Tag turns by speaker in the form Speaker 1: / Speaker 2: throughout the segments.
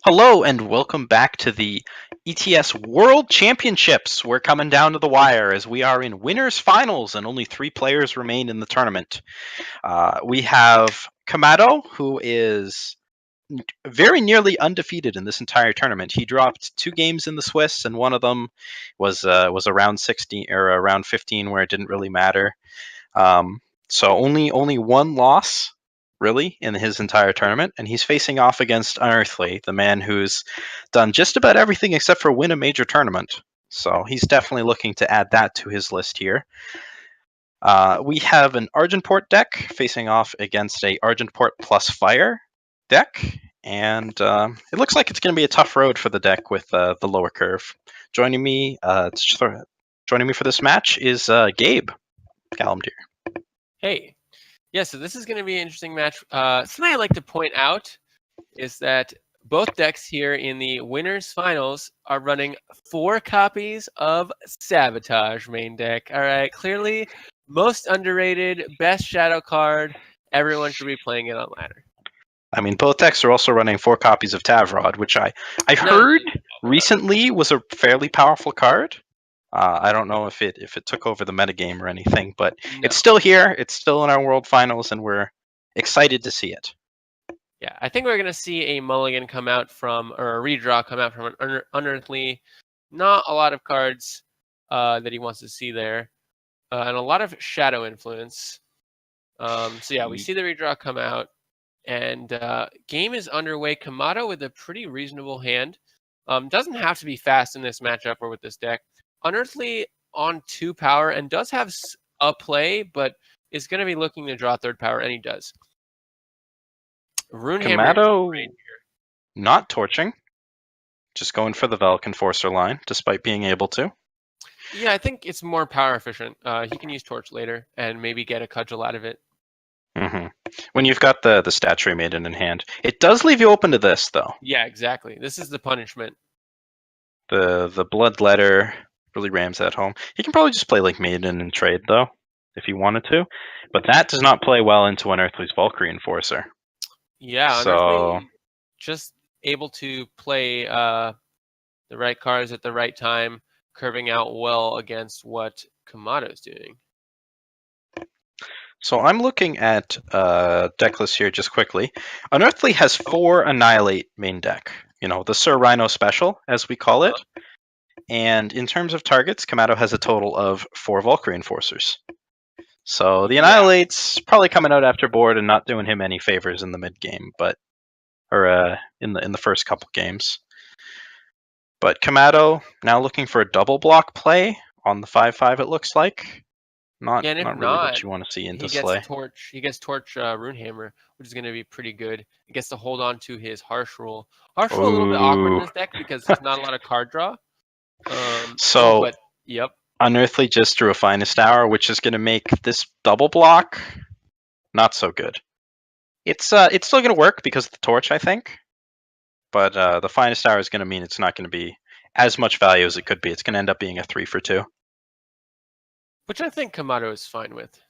Speaker 1: Hello and welcome back to the ETS World Championships. We're coming down to the wire as we are in winners finals and only 3 players remain in the tournament. We have Kamado, who is very nearly undefeated in this entire tournament. He dropped 2 games in the Swiss, and one of them was around 16 or around 15, where it didn't really matter. So only one loss really in his entire tournament, and he's facing off against Unearthly, the man who's done just about everything except for win a major tournament. So he's definitely looking to add that to his list here. We have an Argenport deck facing off against a Argenport plus Fire deck, and it looks like it's going to be a tough road for the deck with the lower curve. Joining me for this match is Gabe Calimdir.
Speaker 2: Hey, yeah, so this is going to be an interesting match. Something I'd like to point out is that both decks here in the winners finals are running 4 copies of Sabotage main deck. All right, clearly most underrated, best shadow card. Everyone should be playing it on ladder.
Speaker 1: I mean, both decks are also running 4 copies of Tavrod, which I heard recently was a fairly powerful card. I don't know if it took over the metagame or anything, but it's still here. It's still in our World Finals, and we're excited to see it.
Speaker 2: Yeah, I think we're going to see a mulligan come out from, or a redraw come out from an Unearthly. Not a lot of cards that he wants to see there, and a lot of shadow influence. So yeah, we see the redraw come out, and game is underway. Kamado with a pretty reasonable hand. Doesn't have to be fast in this matchup or with this deck. Unearthly on 2 power and does have a play, but is going to be looking to draw 3rd power, and he does. Runehammer
Speaker 1: Kamado not torching, just going for the Velk Enforcer line, despite being able to.
Speaker 2: Yeah, I think it's more power efficient. He can use Torch later and maybe get a cudgel out of it.
Speaker 1: Mm-hmm. When you've got the Statue Maiden in hand. It does leave you open to this, though.
Speaker 2: Yeah, exactly. This is the punishment.
Speaker 1: The Bloodletter really rams that home. He can probably just play like Maiden and trade, though, if he wanted to. But that does not play well into Unearthly's Valkyrie Enforcer.
Speaker 2: Yeah, Unearthly just able to play the right cards at the right time, curving out well against what Kamado's doing.
Speaker 1: So I'm looking at deck list here just quickly. Unearthly has 4 Annihilate main deck. You know, the Sir Rhino special, as we call it. And in terms of targets, Kamado has a total of 4 Valkyrie Enforcers. So the Annihilate's probably coming out after board and not doing him any favors in the mid game, or in the first couple games. But Kamado now looking for a double block play on the 5/5. It looks like not really what you want to see into Slay.
Speaker 2: He gets Torch Runehammer, which is going to be pretty good. He gets to hold on to his Harsh Rule. Harsh Rule a little bit awkward in this deck because there's not a lot of card draw. Yep.
Speaker 1: Unearthly just drew a Finest Hour, which is going to make this double block not so good. It's still going to work because of the Torch, I think. But the Finest Hour is going to mean it's not going to be as much value as it could be. It's going to end up being a 3 for 2.
Speaker 2: Which I think Kamado is fine with.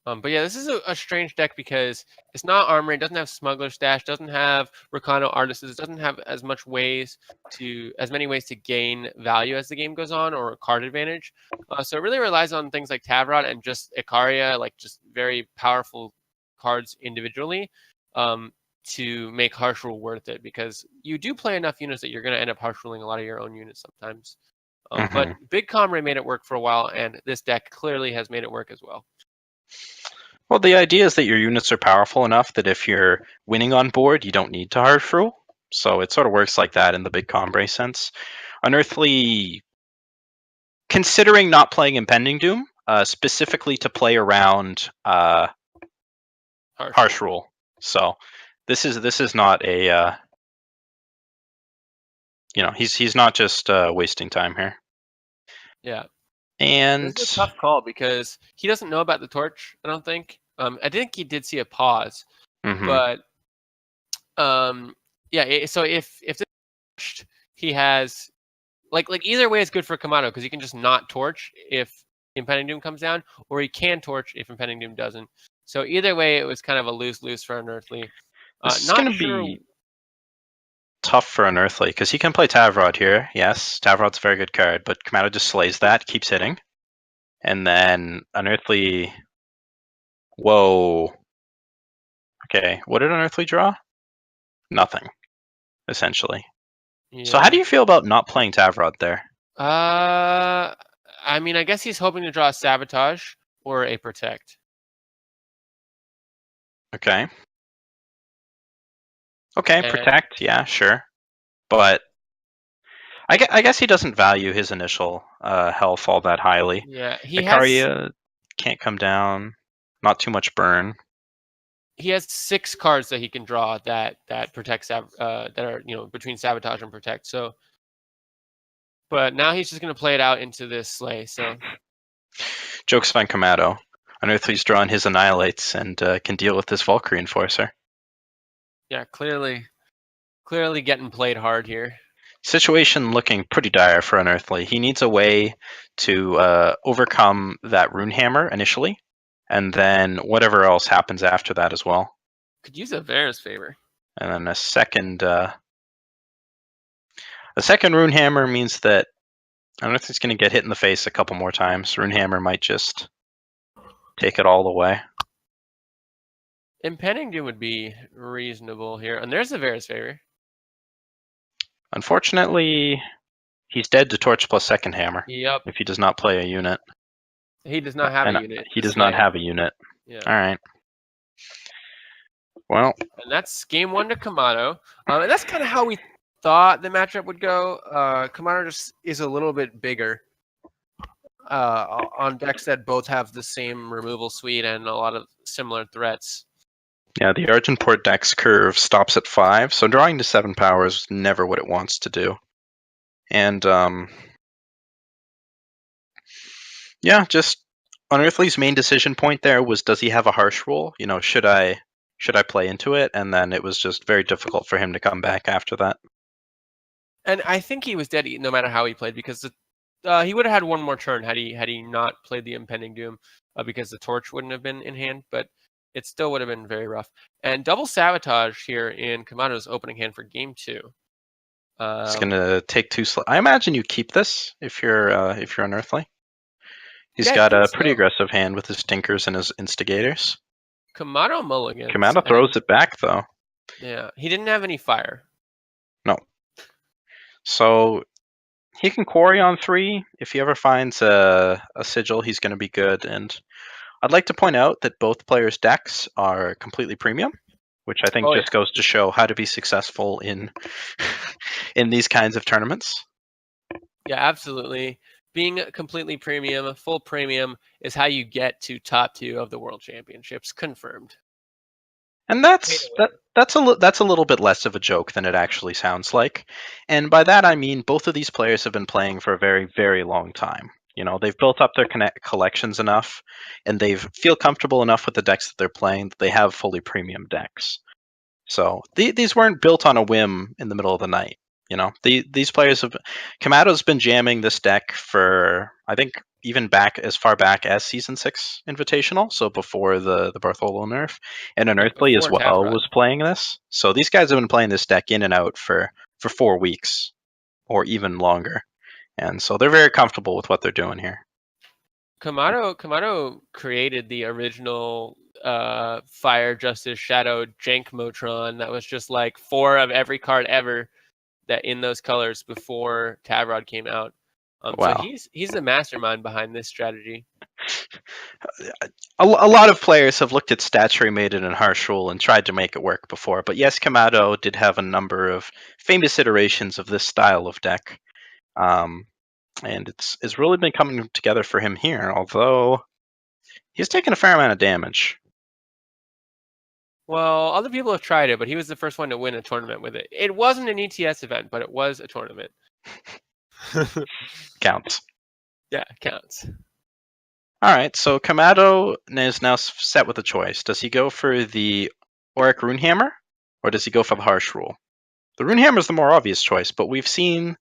Speaker 2: But yeah, this is a strange deck because it's not Armory, it doesn't have Smuggler Stash, doesn't have Recano Artists, doesn't have as many ways to gain value as the game goes on, or card advantage. So it really relies on things like Tavrod and just Icaria, like just very powerful cards individually, to make Harsh Rule worth it, because you do play enough units that you're going to end up Harsh Ruling a lot of your own units sometimes. But Big Comrade made it work for a while, and this deck clearly has made it work as well.
Speaker 1: Well, the idea is that your units are powerful enough that if you're winning on board, you don't need to Harsh Rule. So it sort of works like that in the Big Comrade sense. Unearthly, considering not playing Impending Doom, specifically to play around Harsh Rule. So this is not a he's not just wasting time here.
Speaker 2: Yeah.
Speaker 1: And
Speaker 2: it's a tough call because he doesn't know about the Torch, I don't think. I think he did see a pause, but yeah. So if this, he has like either way is good for Kamado, because he can just not Torch if Impending Doom comes down, or he can Torch if Impending Doom doesn't. So either way, it was kind of a lose for Unearthly.
Speaker 1: This is going to be tough for Unearthly, because he can play Tavrod here. Yes, Tavrod's a very good card, but Kamado just slays that, keeps hitting. And then Unearthly... Whoa. Okay, what did Unearthly draw? Nothing, essentially.
Speaker 2: Yeah.
Speaker 1: So how do you feel about not playing Tavrod there?
Speaker 2: I mean, I guess he's hoping to draw a Sabotage or a Protect.
Speaker 1: Okay. Okay,
Speaker 2: And-
Speaker 1: Protect, yeah, sure. But I guess he doesn't value his initial health all that highly.
Speaker 2: Yeah, he
Speaker 1: Icaria can't come down. Not too much burn.
Speaker 2: he has 6 cards that he can draw that protect that are between Sabotage and Protect. So, but now he's just gonna play it out into this Slay. So
Speaker 1: Joke's on Kamado. Unearthly's drawn his Annihilates and can deal with this Valkyrie Enforcer.
Speaker 2: yeah, clearly getting played hard here.
Speaker 1: Situation looking pretty dire for Unearthly. He needs a way to overcome that Rune Hammer initially, and then whatever else happens after that as well.
Speaker 2: Could use a Varus Favor.
Speaker 1: And then a second Rune Hammer means that Unearthly's going to get hit in the face a couple more times. Rune Hammer might just take it all away.
Speaker 2: Impending Doom would be reasonable here. And there's a Varus Favor.
Speaker 1: Unfortunately, he's dead to Torch plus second Hammer.
Speaker 2: Yep.
Speaker 1: If he does not play a unit.
Speaker 2: He does not have a unit.
Speaker 1: He does not have a unit.
Speaker 2: Yeah.
Speaker 1: All right. Well.
Speaker 2: And that's game 1 to Kamado. And that's kind of how we thought the matchup would go. Kamado just is a little bit bigger. On decks that both have the same removal suite and a lot of similar threats.
Speaker 1: Yeah, the Argenport deck's curve stops at 5, so drawing to 7 power is never what it wants to do. And, yeah, just Unearthly's main decision point there was, does he have a harsh rule? You know, should I play into it? And then it was just very difficult for him to come back after that.
Speaker 2: And I think he was dead no matter how he played, because he would have had one more turn had he not played the Impending Doom, because the Torch wouldn't have been in hand, but it still would have been very rough. And double Sabotage here in Kamado's opening hand for game 2.
Speaker 1: It's gonna take 2 I imagine you keep this if you're Unearthly. He's got a pretty aggressive hand with his Stinkers and his Instigators.
Speaker 2: Kamado mulligans.
Speaker 1: Kamado throws it back though.
Speaker 2: Yeah, he didn't have any fire.
Speaker 1: No. So he can quarry on 3. If he ever finds a sigil, he's going to be good. And I'd like to point out that both players' decks are completely premium, which I think just goes to show how to be successful in in these kinds of tournaments. Yeah,
Speaker 2: absolutely. Being completely premium, full premium, is how you get to top 2 of the World Championships, confirmed.
Speaker 1: And that's a little bit less of a joke than it actually sounds like. And by that I mean both of these players have been playing for a very, very long time. You know, they've built up their collections enough, and they feel comfortable enough with the decks that they're playing that they have fully premium decks. So these weren't built on a whim in the middle of the night. You know, these players have... Kamado's been jamming this deck for, I think, even back as far back as Season 6 Invitational, so before the Bartholo nerf. And Unearthly as well was playing this. So these guys have been playing this deck in and out for 4 weeks, or even longer. And so they're very comfortable with what they're doing here.
Speaker 2: Kamado created the original Fire Justice Shadow Jank Motron that was just like 4 of every card ever that in those colors before Tavrod came out.
Speaker 1: Wow.
Speaker 2: So he's the mastermind behind this strategy.
Speaker 1: A lot of players have looked at Statuary Maiden and Harsh Rule and tried to make it work before, but yes, Kamado did have a number of famous iterations of this style of deck. And it's really been coming together for him here, although he's taken a fair amount of damage.
Speaker 2: Well, other people have tried it, but he was the first one to win a tournament with it. It wasn't an ETS event, but it was a tournament.
Speaker 1: Counts.
Speaker 2: Yeah, counts.
Speaker 1: All right, so Kamado is now set with a choice. Does he go for the Auric Runehammer, or does he go for the Harsh Rule? The Runehammer is the more obvious choice, but we've seen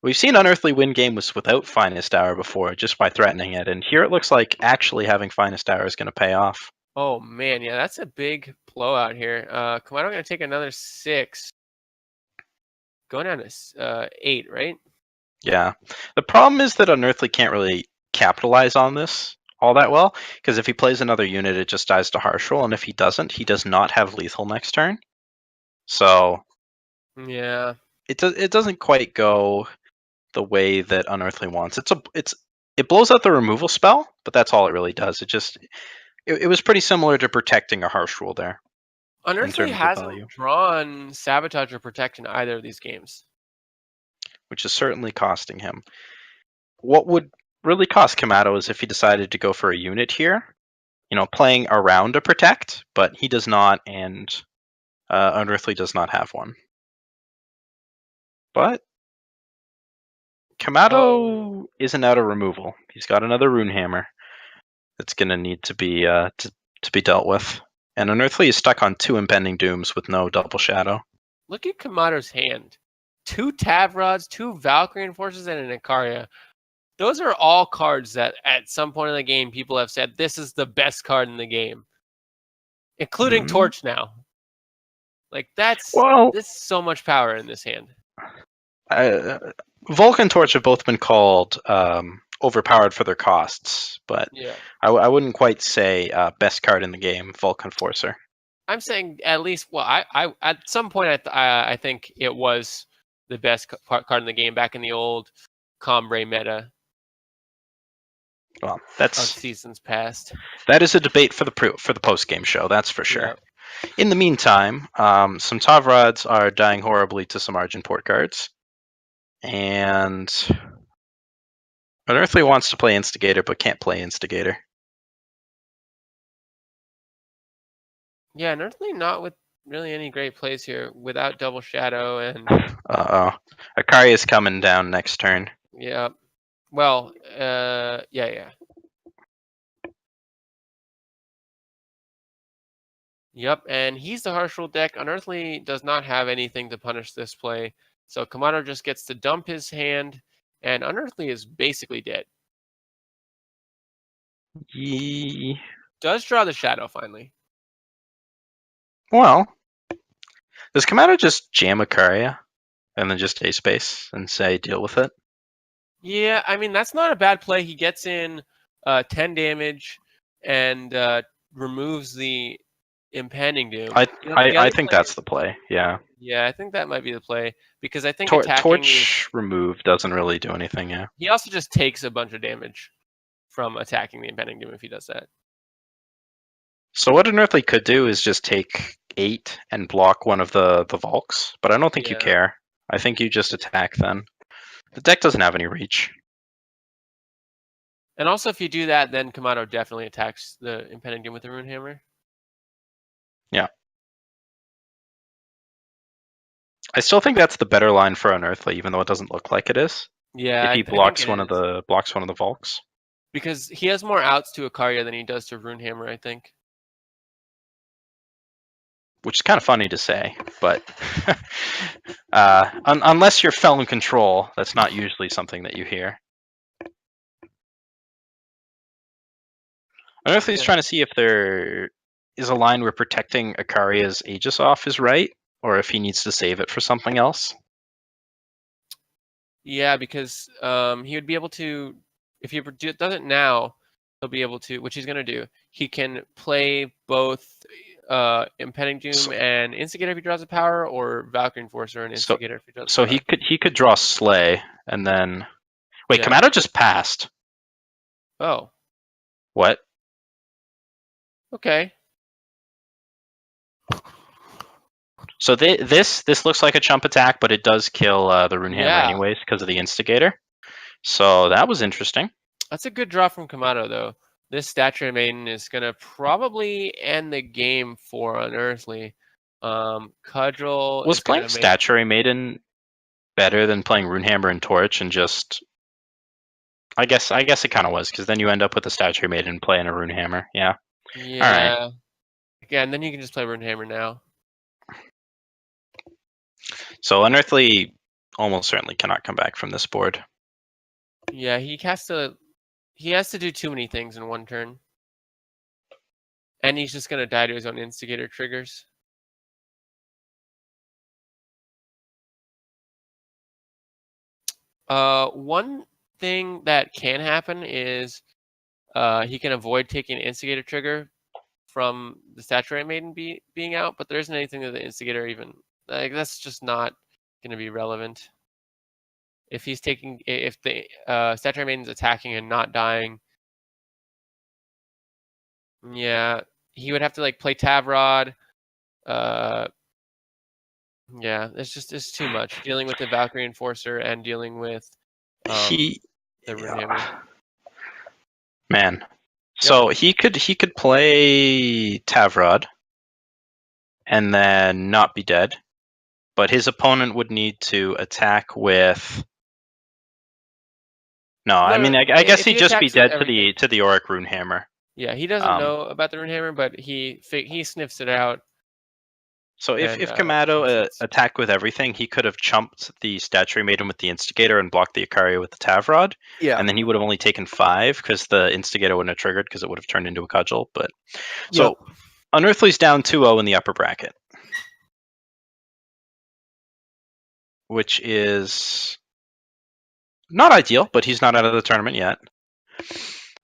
Speaker 1: Unearthly win games without Finest Hour before, just by threatening it, and here it looks like actually having Finest Hour is going to pay off.
Speaker 2: Oh man, yeah, that's a big blowout here. Kamado going to take another 6. going down to 8, right?
Speaker 1: Yeah. The problem is that Unearthly can't really capitalize on this all that well, because if he plays another unit, it just dies to Harsh Roll, and if he doesn't, he does not have lethal next turn. So
Speaker 2: Yeah.
Speaker 1: it doesn't quite go the way that Unearthly wants. It blows out the removal spell, but that's all it really does. It was pretty similar to protecting a Harsh Roll there in
Speaker 2: Unearthly
Speaker 1: terms of
Speaker 2: hasn't
Speaker 1: value,
Speaker 2: drawn Sabotage or Protect in either of these games.
Speaker 1: which is certainly costing him. What would really cost Kamato is if he decided to go for a unit here, playing around a protect, but he does not, and Unearthly does not have one. But Kamato isn't out of removal. He's got another Rune Hammer that's going to need to be to be dealt with, and Unearthly is stuck on 2 Impending Dooms with no Double Shadow.
Speaker 2: Look at Kamato's hand. 2 Tav Rods, 2 Valkyrie Enforcers, and an Ikaria. Those are all cards that at some point in the game people have said this is the best card in the game. Including Torch now. Like there's so much power in this hand.
Speaker 1: Vulcan and Torch have both been called overpowered for their costs, but
Speaker 2: Yeah.
Speaker 1: I wouldn't quite say best card in the game, Vulcan Forcer.
Speaker 2: I'm saying at least. Well, I at some point I think it was the best card in the game back in the old Combray meta.
Speaker 1: Well,
Speaker 2: of seasons past.
Speaker 1: That is a debate for the post game show. That's for sure.
Speaker 2: Yeah.
Speaker 1: In the meantime, some Tavrods are dying horribly to some Argent Port cards, and Unearthly wants to play Instigator but can't play Instigator.
Speaker 2: Yeah, Unearthly not with really any great plays here without Double Shadow and.
Speaker 1: Akari is coming down next turn.
Speaker 2: Yeah. Well, yeah. Yep, and he's the Harsh Roll deck. Unearthly does not have anything to punish this play, so Kamato just gets to dump his hand, and Unearthly is basically dead. Does draw the Shadow finally.
Speaker 1: Well, does Kamato just jam Akaria and then just Ace Space and say deal with it?
Speaker 2: Yeah, I mean that's not a bad play. He gets in 10 damage and removes the Impending Doom.
Speaker 1: I think that's the play. Yeah.
Speaker 2: Yeah, I think that might be the play because I think
Speaker 1: Torch remove doesn't really do anything. Yeah.
Speaker 2: He also just takes a bunch of damage from attacking the Impending Doom if he does that.
Speaker 1: So what Unearthly could do is just take 8 and block one of the Volks, but I don't think you care. I think you just attack then. The deck doesn't have any reach.
Speaker 2: And also, if you do that, then Kamato definitely attacks the Impending Doom with the Rune Hammer.
Speaker 1: Yeah. I still think that's the better line for Unearthly, even though it doesn't look like it is.
Speaker 2: Yeah,
Speaker 1: if he blocks one of the Volks.
Speaker 2: Because he has more outs to Ikaria than he does to Rune Hammer, I think.
Speaker 1: Which is kind of funny to say, but unless you're Felon Control, that's not usually something that you hear. Unearthly's trying to see if there is a line where protecting Ikaria's Aegis off is right, or if he needs to save it for something else.
Speaker 2: Yeah, because he would be able to, if he does it now, he'll be able to, which he's going to do. He can play both Impending Doom and Instigator if he draws a power, or Valkyrie Enforcer and Instigator if he draws a power.
Speaker 1: So he could draw Slay, and then... Wait, Kamato just passed.
Speaker 2: Oh.
Speaker 1: What?
Speaker 2: Okay.
Speaker 1: So this looks like a chump attack, but it does kill the Rune Hammer anyways because of the Instigator. So that was interesting.
Speaker 2: That's a good draw from Kamato, though. This Stature Maiden is going to probably end the game for Unearthly. Cudgel
Speaker 1: was playing Stature Maiden better than playing Runehammer and Torch, and just... I guess it kind of was, because then you end up with a Stature Maiden playing a Runehammer. Yeah.
Speaker 2: Yeah. All right. Again, then you can just play Runehammer now.
Speaker 1: So Unearthly almost certainly cannot come back from this board.
Speaker 2: Yeah, he has to do too many things in one turn. And he's just going to die to his own Instigator triggers. One thing that can happen is he can avoid taking an Instigator trigger from the Saturated Maiden being out, but there isn't anything that the Instigator even that's just not going to be relevant. If he's taking, if the Saturated Maiden's attacking and not dying, yeah, he would have to like play Tavrod. Yeah, it's too much dealing with the Valkyrie Enforcer and dealing with the Runehammer.
Speaker 1: Man.
Speaker 2: Yep.
Speaker 1: So he could play Tavrod and then not be dead, but his opponent would need to attack with. No, I mean I guess
Speaker 2: if
Speaker 1: he'd
Speaker 2: he
Speaker 1: just be
Speaker 2: attacks with
Speaker 1: dead
Speaker 2: everything,
Speaker 1: to the Auric Runehammer.
Speaker 2: yeah, he doesn't know about the Runehammer, but he sniffs it out.
Speaker 1: So if
Speaker 2: And,
Speaker 1: Kamado attacked with everything, he could have chumped the Statue Maiden with the Instigator and blocked the Icaria with the Tavrod.
Speaker 2: Yeah.
Speaker 1: And then he would have only taken 5 because the Instigator wouldn't have triggered because it would have turned into a cudgel. But so Unearthly's down 2-0 in the upper bracket, which is not ideal, but he's not out of the tournament yet.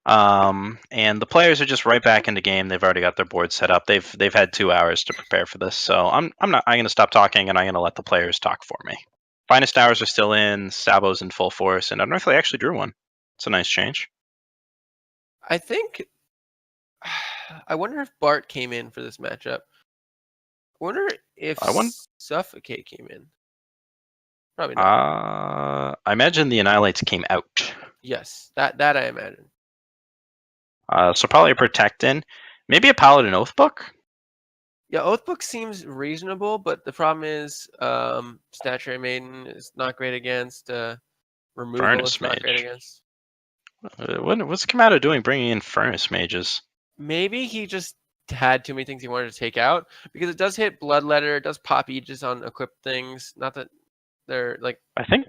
Speaker 1: And the players are just right back into game. They've already got their board set up. They've had 2 hours to prepare for this. So I'm going to stop talking and I'm going to let the players talk for me. Finest hours are still in. Sabo's in full force, and Unearthly actually drew one. It's a nice change.
Speaker 2: I think. I wonder if Bart came in for this matchup. I wonder if Suffocate came in. Probably not.
Speaker 1: I imagine the Annihilates came out.
Speaker 2: Yes, that I imagine.
Speaker 1: So probably a Protect in. Maybe a Paladin Oathbook?
Speaker 2: Yeah, Oathbook seems reasonable, but the problem is Statue Maiden is not great against. Removal
Speaker 1: Furnace
Speaker 2: is not
Speaker 1: Mage.
Speaker 2: great against.
Speaker 1: What's Kamado doing bringing in Furnace Mages?
Speaker 2: Maybe he just had too many things he wanted to take out, because it does hit Bloodletter, it does pop Aegis on equipped things. Not that they're like.
Speaker 1: I think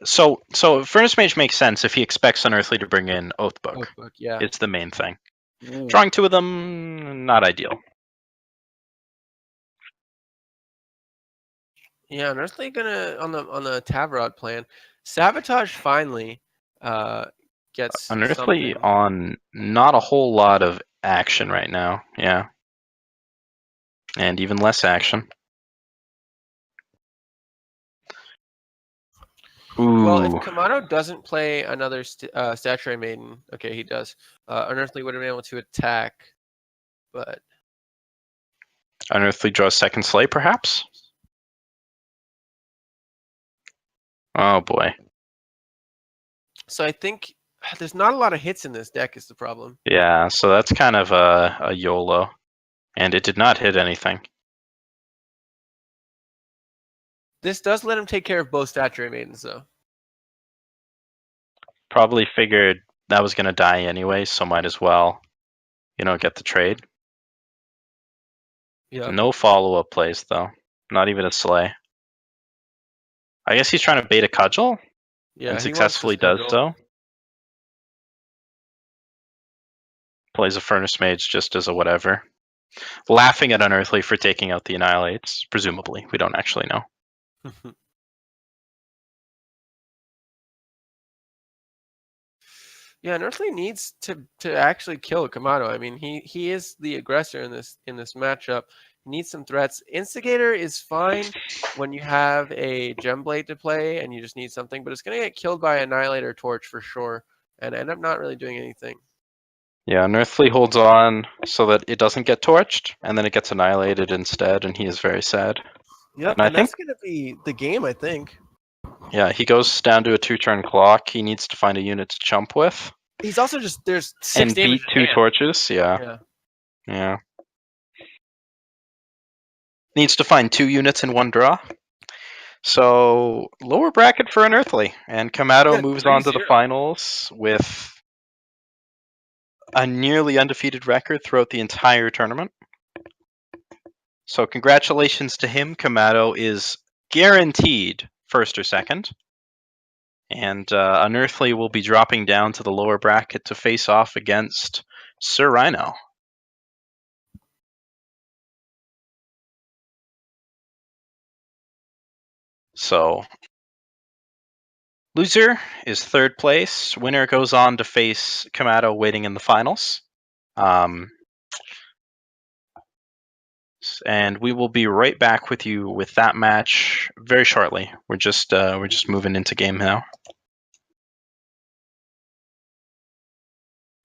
Speaker 1: so Furnace Mage makes sense if he expects Unearthly to bring in Oathbook.
Speaker 2: Oathbook, yeah.
Speaker 1: It's the main thing.
Speaker 2: Ooh.
Speaker 1: Drawing 2 of them, not ideal.
Speaker 2: Yeah, Unearthly gonna on the Tavrod plan. Sabotage finally gets
Speaker 1: Unearthly
Speaker 2: something.
Speaker 1: on not a whole lot of action right now. Yeah. And even less action. Ooh.
Speaker 2: Well, if Kamado doesn't play another Statue Maiden, okay, he does. Unearthly would have been able to attack, but
Speaker 1: Unearthly draws second Slay, perhaps? Oh boy.
Speaker 2: So I think there's not a lot of hits in this deck is the problem.
Speaker 1: Yeah, so that's kind of a YOLO. And it did not hit anything.
Speaker 2: This does let him take care of both Statue Maidens, though.
Speaker 1: Probably figured that was going to die anyway, so might as well, get the trade.
Speaker 2: Yeah.
Speaker 1: No follow-up plays, though. Not even a Slay. I guess he's trying to bait a Cudgel?
Speaker 2: Yeah,
Speaker 1: and successfully does so. Plays a Furnace Mage just as a whatever. Laughing at Unearthly for taking out the Annihilates, presumably. We don't actually know.
Speaker 2: Yeah, Unearthly needs to actually kill Kamado. I mean, he is the aggressor in this matchup. He needs some threats. Instigator is fine when you have a Gemblade to play and you just need something, but it's going to get killed by Annihilator Torch for sure and end up not really doing anything.
Speaker 1: Yeah, Unearthly holds on so that it doesn't get torched, and then it gets annihilated instead, and he is very sad.
Speaker 2: Yep, and that's going to be the game, I think.
Speaker 1: Yeah, he goes down to a 2-turn clock. He needs to find a unit to chump with.
Speaker 2: He's also just, there's 6
Speaker 1: and
Speaker 2: damage
Speaker 1: beat 2 torches. Yeah. Needs to find 2 units in 1 draw. So lower bracket for Unearthly, and Kamado moves on to the finals with a nearly undefeated record throughout the entire tournament. So congratulations to him. Kamado is guaranteed first or second. And Unearthly will be dropping down to the lower bracket to face off against Sir Rhino. So Loser is third place. Winner goes on to face Kamato waiting in the finals. And we will be right back with you with that match very shortly. We're just moving into game now.